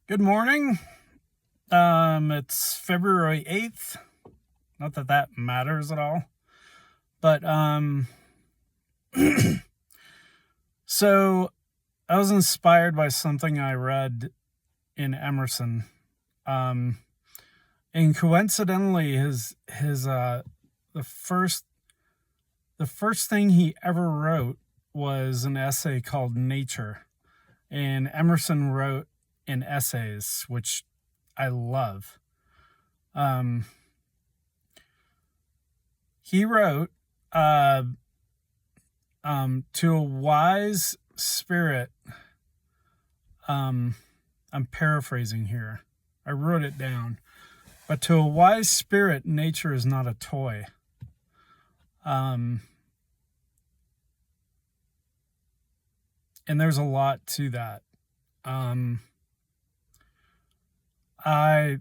Good morning. It's February 8th. Not that that matters at all. But so I was inspired by something I read in Emerson. Um and coincidentally his the first the first thing he ever wrote was an essay called Nature. And Emerson wrote in essays, which I love. Um he wrote uh to a wise spirit. um I'm paraphrasing here, I wrote it down, but to a wise spirit nature is not a toy. um and there's a lot to that. um I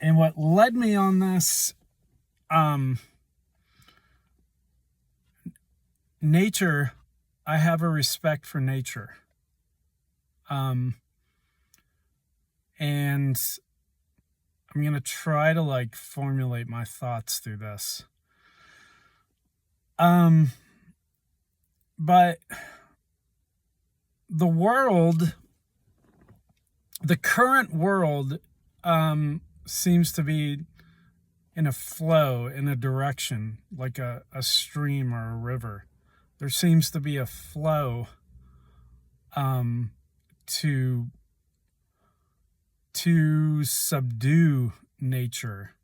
and what led me on this, um nature, I have a respect for nature. um and I'm going to try to formulate my thoughts through this. um but the world, the current world, seems to be in a flow, in a direction, like a stream or a river. There seems to be a flow, um, to subdue nature,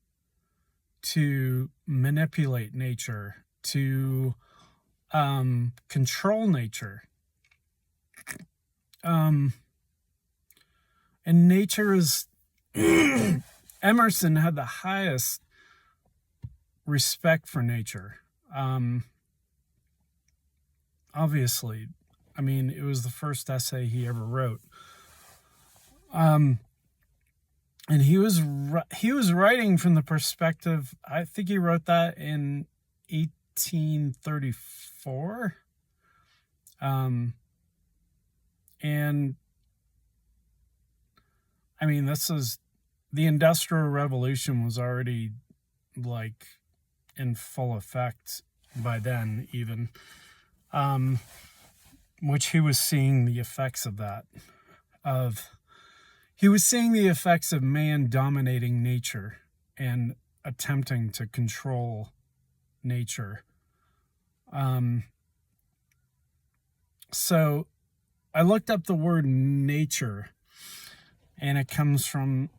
to manipulate nature, to control nature. Um, and nature is Emerson had the highest respect for nature. Obviously, I mean, it was the first essay he ever wrote. And he was writing from the perspective. I think he wrote that in 1834. And I mean, this is the Industrial Revolution was already in full effect by then, even, which he was seeing the effects of that. He was seeing the effects of man dominating nature and attempting to control nature. So I looked up the word nature, and it comes from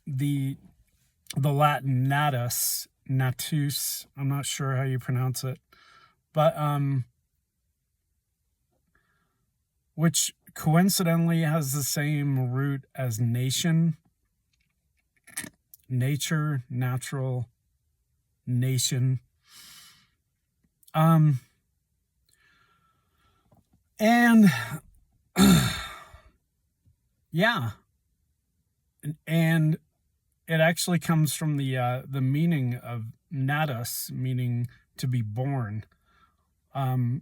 the Latin natus, natus. I'm not sure how you pronounce it, but which coincidentally has the same root as nation. Nature, natural, nation. And yeah, and it actually comes from the meaning of natus, meaning to be born, to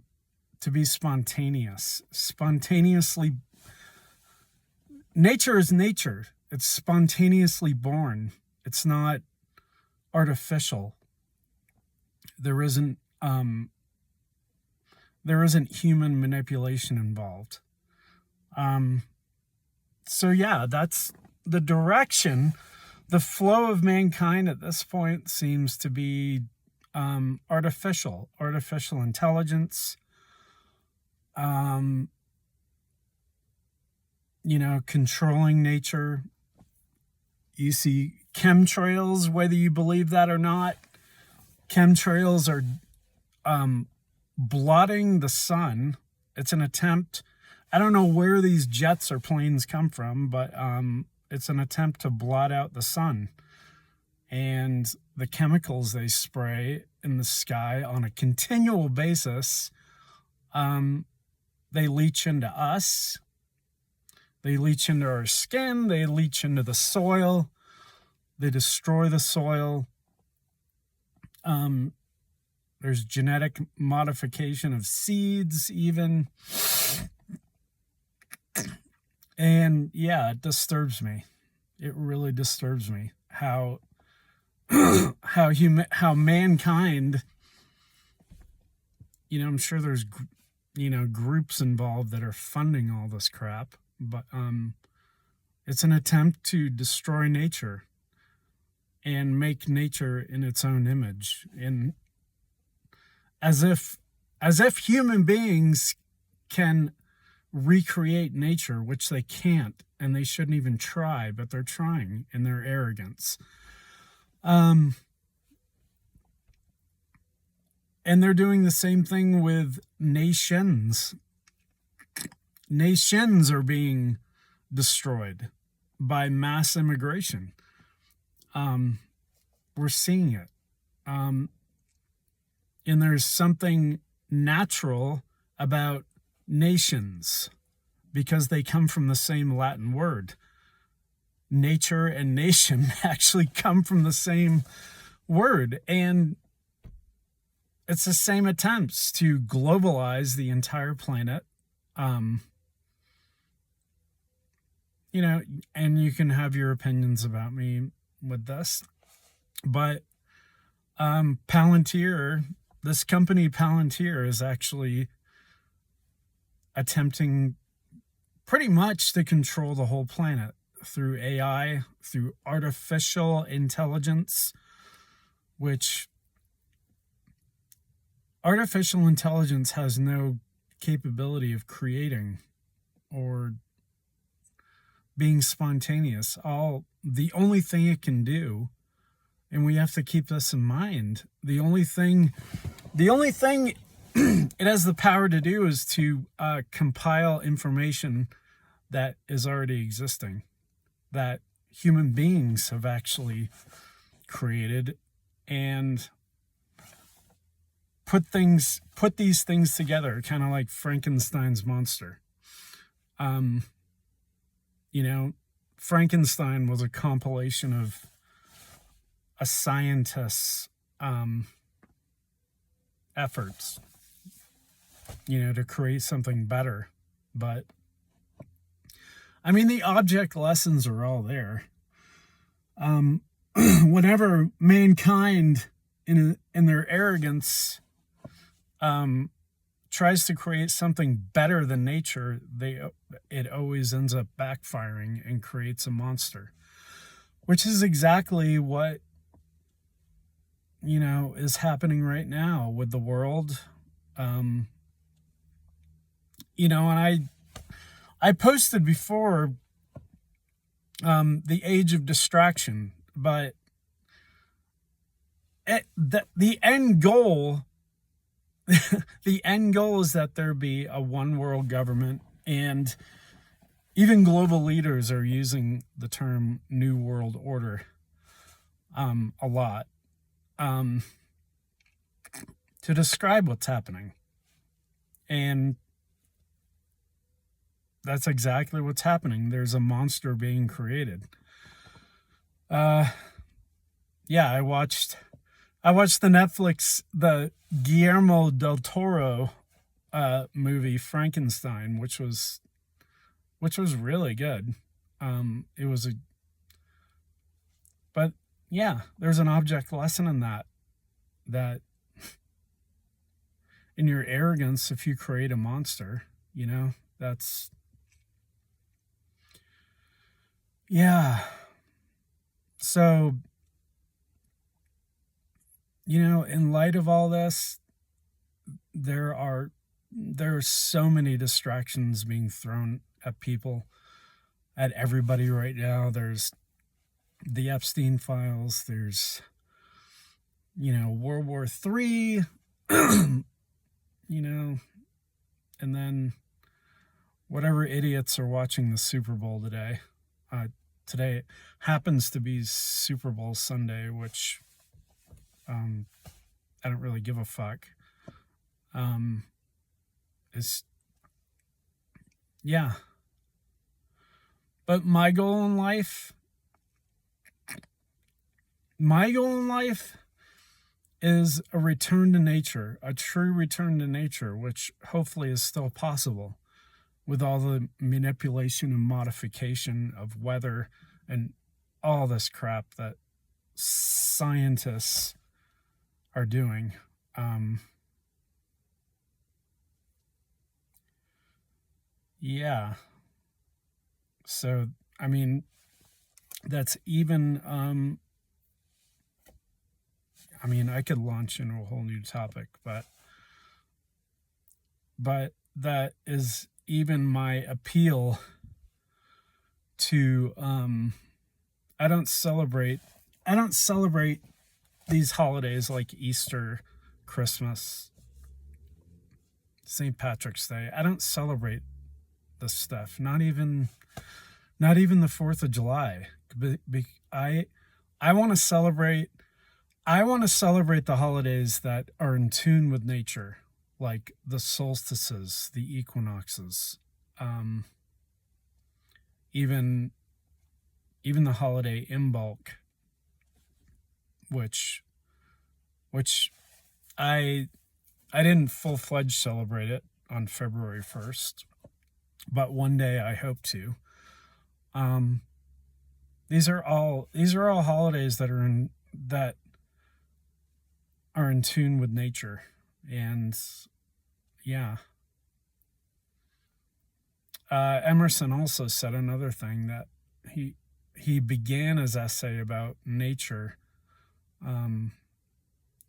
be spontaneous, spontaneously. Nature is nature. It's spontaneously born. It's not artificial. There isn't human manipulation involved. So yeah, that's the direction. The flow of mankind at this point seems to be artificial intelligence, controlling nature. You see chemtrails, whether you believe that or not. Chemtrails are blotting the sun. It's an attempt. I don't know where these jets or planes come from, but it's an attempt to blot out the sun. And the chemicals they spray in the sky on a continual basis, they leach into us. They leach into our skin. They leach into the soil. They destroy the soil. There's genetic modification of seeds, even. And yeah, it disturbs me. It really disturbs me how how mankind, I'm sure there's groups involved that are funding all this crap, but it's an attempt to destroy nature and make nature in its own image, and as if human beings can recreate nature, which they can't, and they shouldn't even try, but they're trying in their arrogance. And they're doing the same thing with nations. Nations are being destroyed by mass immigration. We're seeing it. And there's something natural about nations because they come from the same Latin word. Nature and nation actually come from the same word, and it's the same attempts to globalize the entire planet. And you can have your opinions about me with this, but Palantir, this company Palantir, is actually attempting pretty much to control the whole planet through AI, through artificial intelligence, which artificial intelligence has no capability of creating or being spontaneous. The only thing it can do, and we have to keep this in mind, the only thing it has the power to do is to compile information that is already existing, that human beings have actually created, and put these things together, kind of like Frankenstein's monster. Frankenstein was a compilation of a scientist's efforts, to create something better. But the object lessons are all there. Whenever mankind, in their arrogance, tries to create something better than nature, it always ends up backfiring and creates a monster, which is exactly what is happening right now with the world. And I posted before the age of distraction, but the end goal the end goal is that there be a one world government, and even global leaders are using the term New World Order a lot to describe what's happening. And that's exactly what's happening. There's a monster being created. I watched the Guillermo del Toro movie Frankenstein, which was really good. But yeah, there's an object lesson in that in your arrogance, if you create a monster, that's, yeah. So, in light of all this, there are so many distractions being thrown at people, at everybody right now. There's the Epstein files. There's, World War III, and then whatever idiots are watching the Super Bowl today. Today happens to be Super Bowl Sunday, which I don't really give a fuck. But my goal in life is a return to nature, a true return to nature, which hopefully is still possible. with all the manipulation and modification of weather and all this crap that scientists are doing. Yeah. So, I mean, that's even, I mean, I could launch into a whole new topic, but that is even my appeal to, I don't celebrate these holidays like Easter, Christmas, St. Patrick's Day. I don't celebrate this stuff. Not even the 4th of July. I want to celebrate the holidays that are in tune with nature, like the solstices, the equinoxes, even the holiday Imbolc, which I didn't full-fledged celebrate it on February 1st, but one day I hope to. These are all holidays that are in tune with nature, and yeah. Emerson also said another thing, that he began his essay about nature,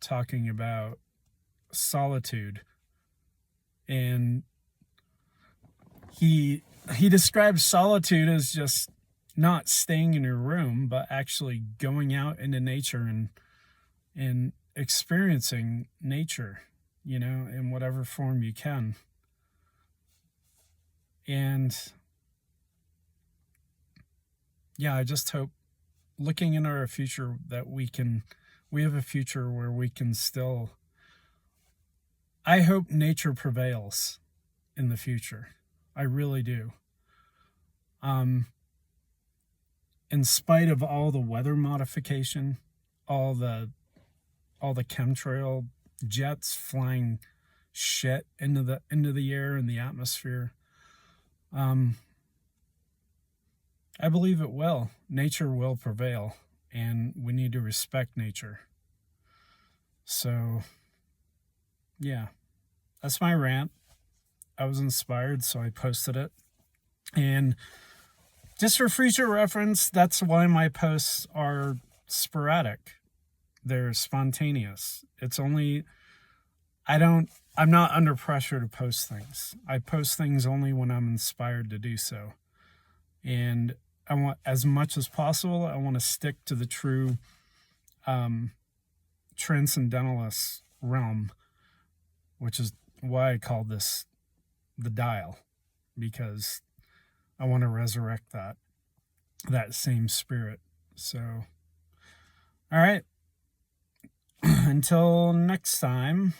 talking about solitude, and he describes solitude as just not staying in your room, but actually going out into nature and experiencing nature, in whatever form you can. And yeah, I just hope, looking into our future, that we have a future where we can still, I hope nature prevails in the future. I really do. In spite of all the weather modification, all the chemtrail jets flying shit into the air and the atmosphere, I believe it will. Nature will prevail, and we need to respect nature. So, yeah, that's my rant. I was inspired, so I posted it. And just for future reference, that's why my posts are sporadic. They're spontaneous. It's only, I'm not under pressure to post things. I post things only when I'm inspired to do so. And I want, as much as possible, I want to stick to the true transcendentalist realm, which is why I call this the dial, because I want to resurrect that same spirit. So, all right. Until next time.